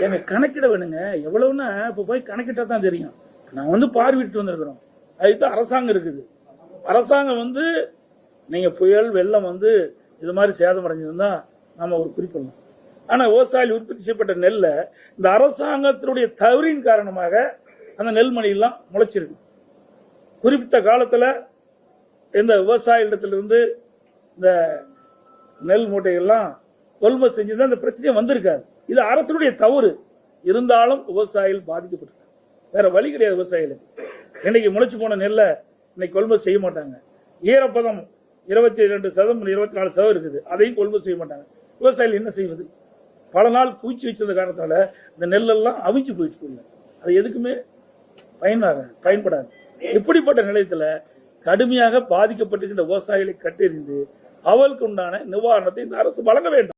எங்க கணக்கிட வேணுங்க எவ்வளவுன்னா இப்ப போய் கணக்கிட்டா தான் தெரியும். நான் வந்து பார்வையிட்டு வந்திருக்கிறோம். அதுதான் அரசாங்கம் இருக்குது. அரசாங்கம் நீங்க புயல் வெள்ளம் இது மாதிரி சேதம் அடைஞ்சிருந்தா நாம ஒரு குறிப்பிடலாம். ஆனா விவசாயிகள் உற்பத்தி செய்யப்பட்ட நெல்ல இந்த அரசாங்கத்தினுடைய தவறின் காரணமாக அந்த நெல்மணி எல்லாம் முளைச்சிருக்கு. குறிப்பிட்ட காலத்துல இந்த விவசாயிகளிடத்திலிருந்து இந்த நெல் மூட்டைகள்லாம் கொள்முதல் செஞ்சிருந்தா இந்த பிரச்சனையே வந்திருக்காது. இது அரசுடைய தவறு. இருந்தாலும் விவசாயிகள் பாதிக்கப்பட்டிருக்காங்க. வேற வழி கிடையாது. விவசாயிகளுக்கு இன்னைக்கு முளைச்சு போன நெல்லை இன்னைக்கு கொள்முதல் செய்ய மாட்டாங்க. ஈரப்பதம் 22% 24% இருக்குது. அதையும் கொள்முதல் செய்ய மாட்டாங்க. விவசாயிகள் என்ன செய்வது? பல நாள் பூச்சி வச்சிருந்த காரணத்தால இந்த நெல்லெல்லாம் அவிஞ்சு போயிட்டு. அது எதுக்குமே பயன்படாது. இப்படிப்பட்ட நிலையத்தில் கடுமையாக பாதிக்கப்பட்டிருக்கின்ற விவசாயிகளை கட்டெறிந்து அவளுக்கு உண்டான நிவாரணத்தை இந்த அரசு வழங்க வேண்டும்.